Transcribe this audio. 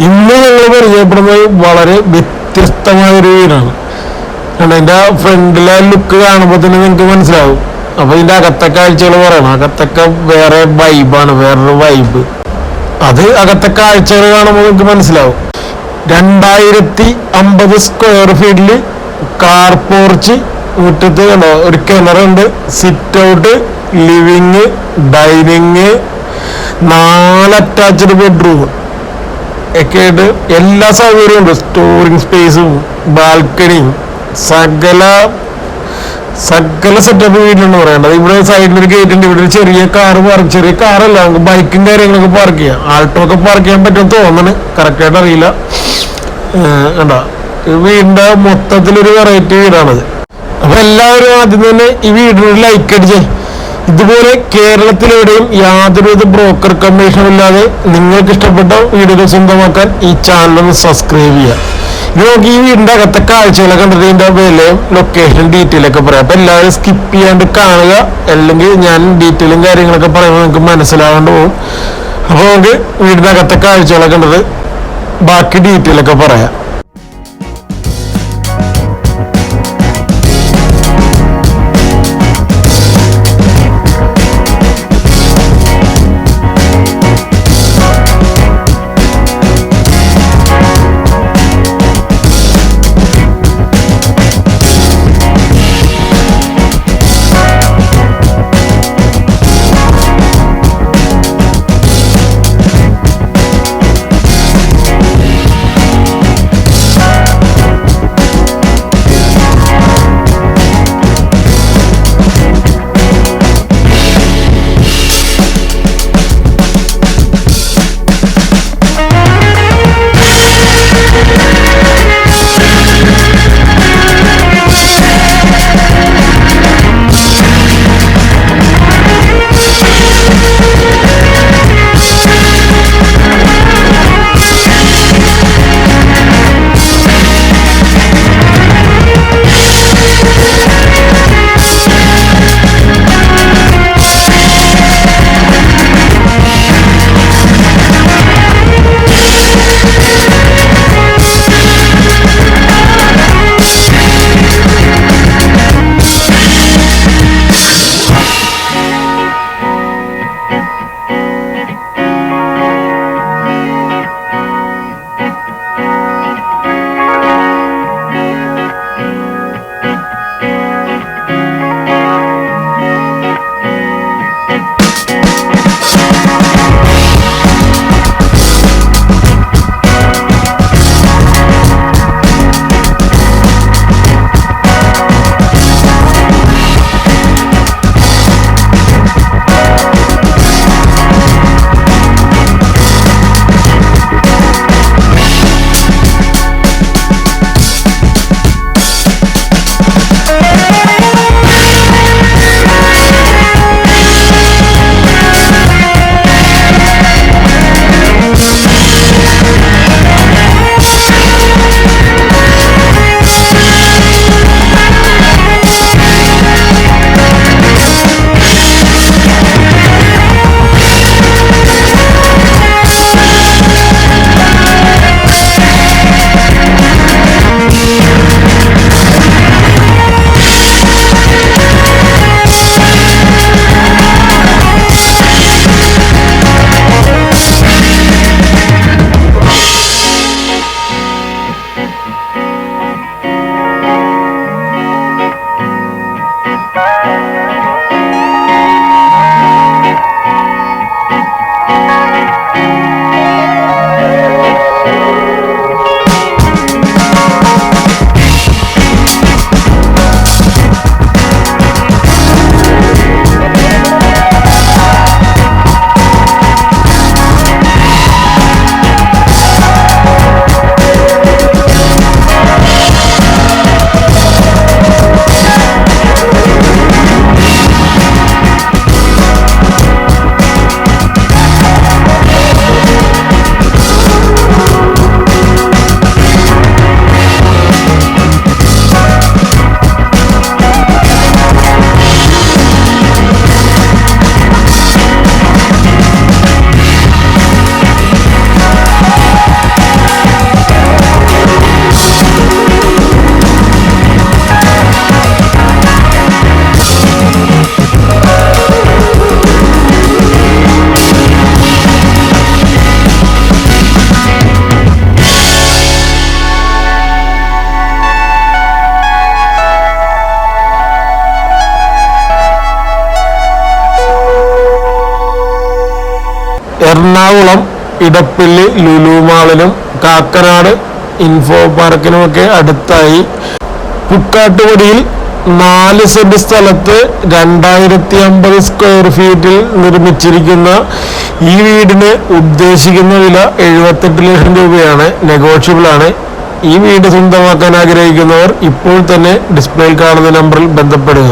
ഇന്ന് ഞങ്ങൾ പരിചയപ്പെടുന്നത് വളരെ വ്യത്യസ്തമായ ഒരു വീടാണ്. അതിൻ്റെ ഫ്രണ്ടിലെ ലുക്ക് കാണുമ്പോൾ തന്നെ നിങ്ങൾക്ക് മനസ്സിലാവും. അപ്പോൾ ഇതിൻ്റെ അകത്തെ കാഴ്ചകൾ പറയണം. അകത്തൊക്കെ വേറെ വൈബാണ്, വേറൊരു വൈബ്. അത് അകത്തെ കാഴ്ചകൾ കാണുമ്പോൾ നിങ്ങൾക്ക് മനസ്സിലാവും. 2050 സ്ക്വയർ ഫീറ്റിൽ കാർ പോർച്ച്, മുറ്റത്ത് കണ്ടോ ഒരു കിണറുണ്ട്, sit out, living, dining, 4 attached bedroom ഒക്കെ ആയിട്ട് എല്ലാ സൗകര്യവും ഉണ്ട്. സ്റ്റോറിങ് സ്പേസും ബാൽക്കണിയും സകല സെറ്റപ്പ് വീട്ടിലുണ്ട് പറയേണ്ടത്. ഇവിടെ സൈഡിലൊരു ഗേറ്റ് ഉണ്ട്. ഇവിടെ ഒരു ചെറിയ കാറല്ല, നമുക്ക് ബൈക്കും കാര്യങ്ങളൊക്കെ പാർക്ക് ചെയ്യാം. ആൾട്ടോ ഒക്കെ പാർക്ക് ചെയ്യാൻ പറ്റുമെന്ന് തോന്നണ്, കറക്റ്റായിട്ട് അറിയില്ല. കണ്ടോ വീടിന്റെ മൊത്തത്തിലൊരു വെറൈറ്റി വീടാണത്. അപ്പൊ എല്ലാവരും ആദ്യം തന്നെ ഈ വീടിനൊരു ലൈക്ക് അടിച്ചേ. ഇതുപോലെ കേരളത്തിലെവിടെയും യാതൊരുവിധ ബ്രോക്കർ കമ്മീഷനും ഇല്ലാതെ നിങ്ങൾക്ക് ഇഷ്ടപ്പെട്ട വീടുകൾ സ്വന്തമാക്കാൻ ഈ ചാനൽ സബ്സ്ക്രൈബ് ചെയ്യുക. നോക്കി ഈ വീടിന്റെ അകത്തെ കാഴ്ചകളൊക്കെ കണ്ടിട്ട് ഇതിന്റെ വിലയും ലൊക്കേഷൻ ഡീറ്റെയിൽ ഒക്കെ പറയാം. അപ്പൊ എല്ലാവരും സ്കിപ്പ് ചെയ്യാണ്ട് കാണുക, അല്ലെങ്കിൽ ഞാൻ ഡീറ്റെയിലും കാര്യങ്ങളൊക്കെ പറയുമ്പോൾ നിങ്ങൾക്ക് മനസ്സിലാകാണ്ട് പോകും. അപ്പൊ നമുക്ക് വീടിന്റെ അകത്തെ കാഴ്ചകളൊക്കെ കണ്ടിട്ട് ബാക്കി ഡീറ്റെയിൽ ഒക്കെ പറയാം. ഇടപ്പള്ളി ലുലു മാളിനും കാക്കനാട് ഇൻഫോ പാർക്കിനുമൊക്കെ അടുത്തായി പുക്കാട്ടുപടിയിൽ 4 സെന്റ് സ്ഥലത്ത് 2050 സ്ക്വയർ ഫീറ്റിൽ നിർമ്മിച്ചിരിക്കുന്ന ഈ വീടിന് ഉദ്ദേശിക്കുന്ന വില 78 ലക്ഷം രൂപയാണ്. നെഗോഷ്യബിൾ ആണ്. ഈ വീട് സ്വന്തമാക്കാൻ ആഗ്രഹിക്കുന്നവർ ഇപ്പോൾ തന്നെ ഡിസ്പ്ലേയിൽ കാണുന്ന നമ്പറിൽ ബന്ധപ്പെടുക.